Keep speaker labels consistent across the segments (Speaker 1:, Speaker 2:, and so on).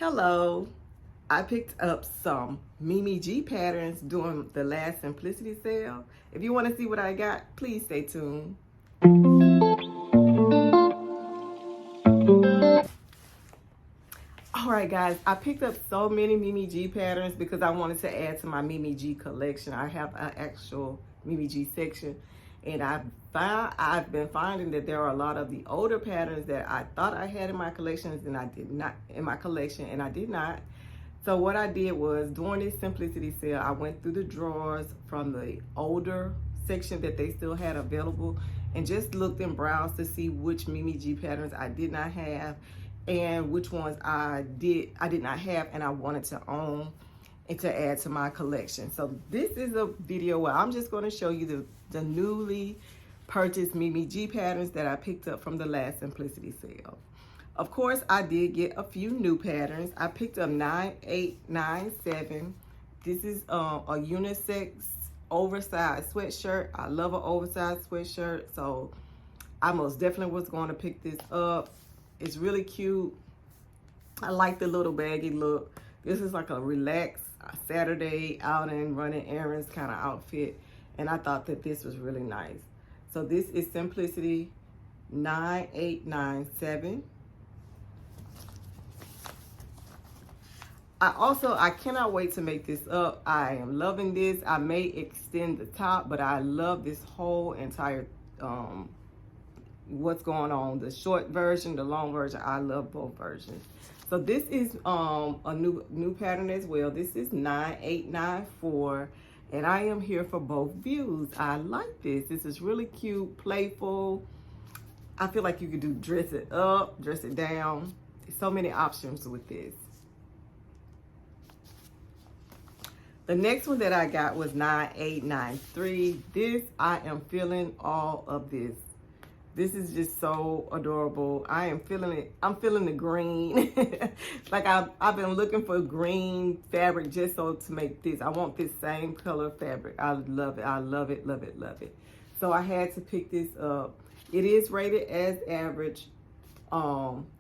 Speaker 1: Hello, I picked up some Mimi G patterns during the last Simplicity sale. If you want to see what I got, please stay tuned. Alright guys, I picked up so many Mimi G patterns because I wanted to add to my Mimi G collection. I have an actual Mimi G section, and I've been finding that there are a lot of the older patterns that I thought I had in my collections and I did not and I did not. So what I did was, during this Simplicity sale, I went through the drawers from the older section that they still had available and just looked and browsed to see which Mimi G patterns I did not have and which ones I did not have and I wanted to own and to add to my collection. So this is a video where I'm just going to show you the newly purchased Mimi G patterns that I picked up from the last Simplicity sale. Of course, I did get a few new patterns. I picked up 9897. This is a unisex oversized sweatshirt. I love an oversized sweatshirt, so I most definitely was going to pick this up. It's really cute. I like the little baggy look. This is like a relaxed Saturday outing, running errands kind of outfit, and I thought that this was really nice. So this is Simplicity 9897. I cannot wait to make this up. I am loving this. I may extend the top, but I love this whole entire what's going on, the short version, the long version. I love both versions. So this is a new pattern as well. This is 9894, and I am here for both views. I like this. This is really cute, playful. I feel like you could do dress it up, dress it down. So many options with this. The next one that I got was 9893. This, I am feeling all of this. This is just so adorable. I am feeling it. I'm feeling the green. Like I've been looking for green fabric just so to make this. I want this same color fabric. I love it. I love it, love it, love it. So I had to pick this up. It is rated as average.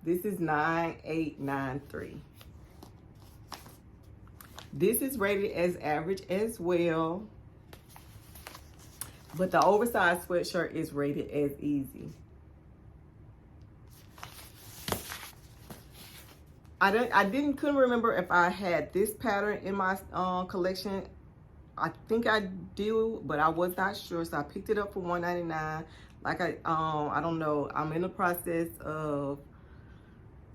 Speaker 1: This is 9893. This is rated as average as well, but the oversized sweatshirt is rated as easy. Couldn't remember if I had this pattern in my collection. I think I do, but I was not sure, so I picked it up for $1.99. Like I don't know. I'm in the process of,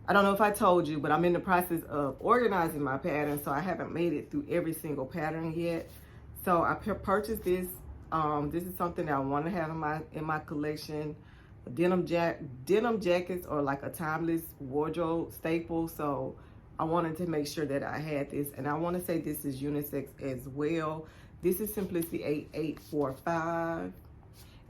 Speaker 1: I don't know if I told you, but I'm in the process of organizing my patterns, so I haven't made it through every single pattern yet. So I purchased this. This is something that I want to have in my collection. Denim jackets are like a timeless wardrobe staple, so I wanted to make sure that I had this. And I want to say this is unisex as well. This is Simplicity 8845,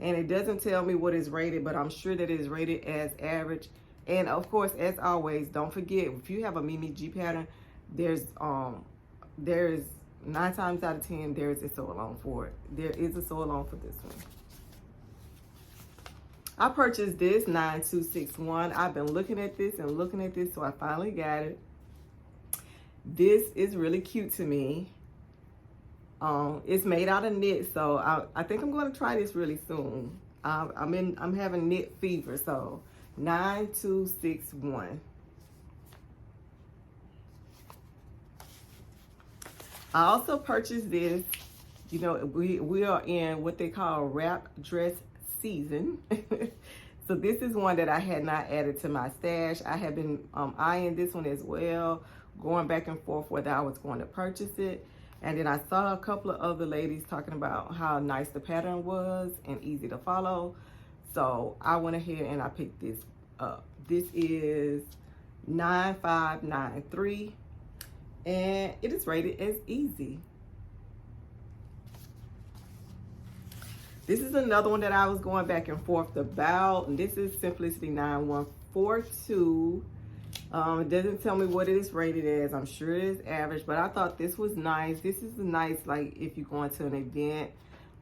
Speaker 1: and it doesn't tell me what is rated, but I'm sure that it is rated as average. And of course, as always, don't forget, if you have a Mimi G pattern, there's 9 times out of 10 there is a sew along for it. There is a sew along for this one. I purchased this 9261. I've been looking at this and looking at this, so I finally got it. This is really cute to me. It's made out of knit, so I think I'm going to try this really soon. I'm having knit fever, so 9261. I also purchased this. You know, we are in what they call wrap dress season. So this is one that I had not added to my stash. I have been eyeing this one as well, going back and forth whether I was going to purchase it. And then I saw a couple of other ladies talking about how nice the pattern was and easy to follow. So I went ahead and I picked this up. This is 9593, and it is rated as easy. This is another one that I was going back and forth about, and this is Simplicity 9142. It doesn't tell me what it is rated as. I'm sure it is average, but I thought this was nice. This is a nice, like, if you're going to an event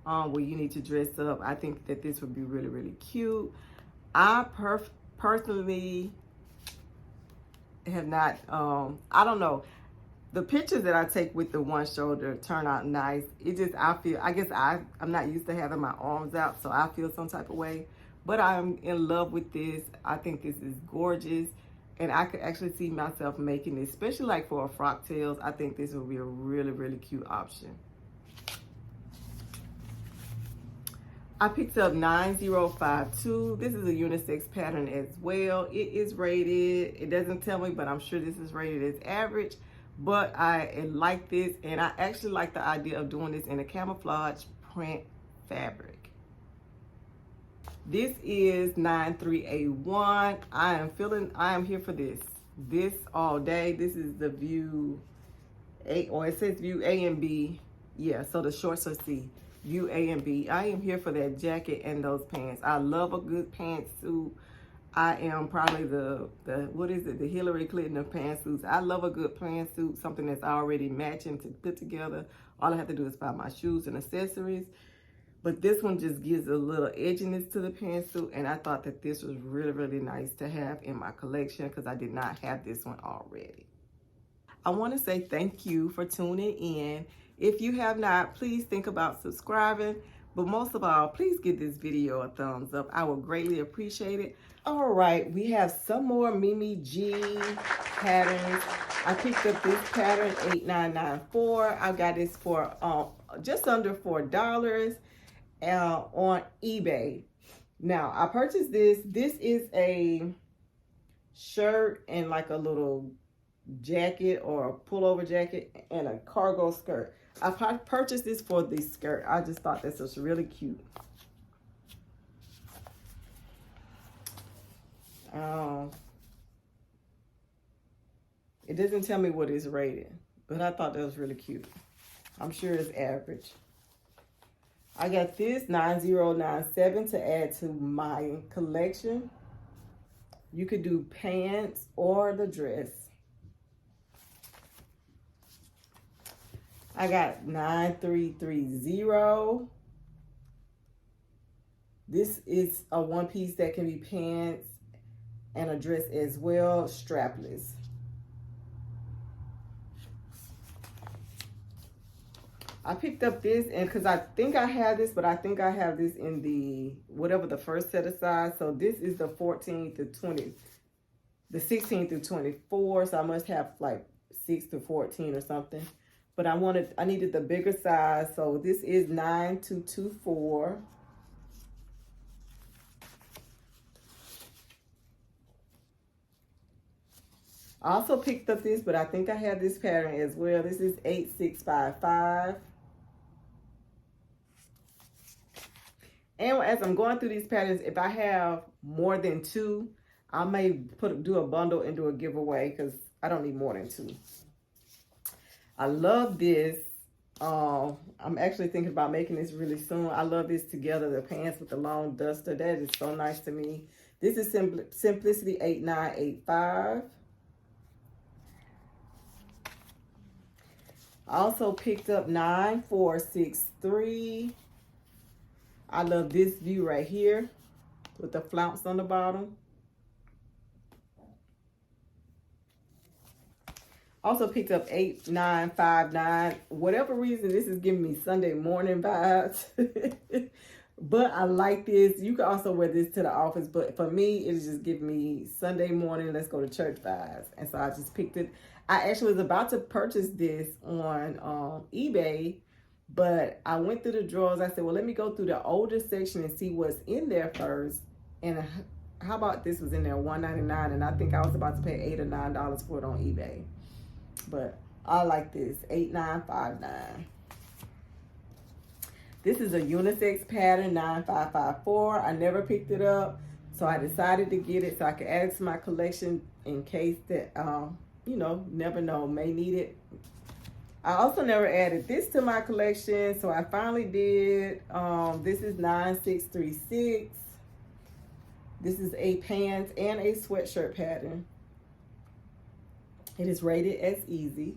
Speaker 1: where you need to dress up, I think that this would be really, really cute. I personally have not, I don't know. The pictures that I take with the one shoulder turn out nice. It just, I guess I'm not used to having my arms out, so I feel some type of way. But I'm in love with this. I think this is gorgeous. And I could actually see myself making this, especially like for a frock tails. I think this would be a really, really cute option. I picked up 9052. This is a unisex pattern as well. It is rated, it doesn't tell me, but I'm sure this is rated as average. But I like this, and I actually like the idea of doing this in a camouflage print fabric. This is 9381. I am here for this. This all day. This is the view A, or it says view A and B. Yeah, so the shorts are C. View A and B. I am here for that jacket and those pants. I love a good pantsuit. I am probably the what is it, the Hillary Clinton of pantsuits. I love a good pantsuit, something that's already matching to put together. All I have to do is buy my shoes and accessories. But this one just gives a little edginess to the pantsuit, and I thought that this was really, really nice to have in my collection because I did not have this one already. I want to say thank you for tuning in. If you have not, please think about subscribing. But most of all, please give this video a thumbs up. I would greatly appreciate it. All right, we have some more Mimi G patterns. I picked up this pattern, 8994. I got this for just under $4 on eBay. Now, I purchased this. This is a shirt and like a little jacket or a pullover jacket and a cargo skirt. I purchased this for the skirt. I just thought this was really cute. It doesn't tell me what it's rated, but I thought that was really cute. I'm sure it's average. I got this 9097 to add to my collection. You could do pants or the dress. I got 9330. This is a one piece that can be pants and a dress as well, strapless. I picked up this, and because I think I have this, but I think I have this in the, whatever the first set of size. So this is the 14 to 20, the 16 through 24. So I must have like 6 to 14 or something. But I needed the bigger size. So this is 9224. I also picked up this, but I think I have this pattern as well. This is 8655. And as I'm going through these patterns, if I have more than 2, I may do a bundle and do a giveaway because I don't need more than 2. I love this. I'm actually thinking about making this really soon. I love this together, the pants with the long duster. That is so nice to me. This is Simplicity 8985. I also picked up 9463. I love this view right here with the flounce on the bottom. Also picked up 8959. Whatever reason, this is giving me Sunday morning vibes. But I like this. You can also wear this to the office, but for me, it's just giving me Sunday morning, let's go to church vibes. And so I just picked it. I actually was about to purchase this on eBay, but I went through the drawers. I said, well, let me go through the older section and see what's in there first. And how about this was in there, $1.99, and I think I was about to pay $8 or $9 for it on eBay. But I like this, 8959. This is a unisex pattern, 9554. I never picked it up, so I decided to get it so I could add it to my collection in case that, you know, never know, may need it. I also never added this to my collection, so I finally did. This is 9636. This is a pants and a sweatshirt pattern. It is rated as easy.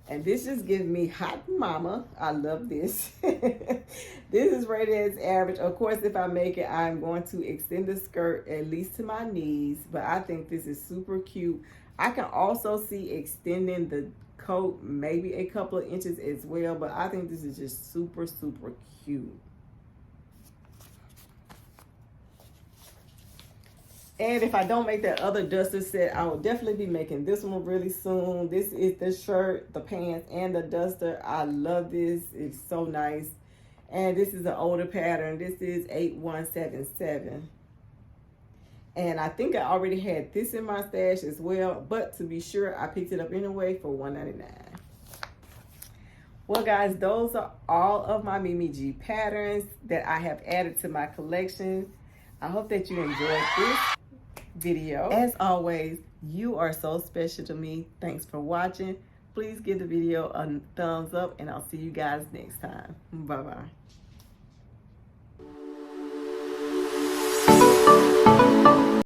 Speaker 1: And this just gives me hot mama. I love this. This is rated as average. Of course, if I make it, I'm going to extend the skirt at least to my knees. But I think this is super cute. I can also see extending the coat maybe a couple of inches as well. But I think this is just super, super cute. And if I don't make that other duster set, I will definitely be making this one really soon. This is the shirt, the pants, and the duster. I love this. It's so nice. And this is an older pattern. This is 8177. And I think I already had this in my stash as well. But to be sure, I picked it up anyway for $1.99. Well, guys, those are all of my Mimi G patterns that I have added to my collection. I hope that you enjoyed this video. As always, you are so special to me. Thanks for watching. Please give the video a thumbs up, and I'll see you guys next time. Bye-bye.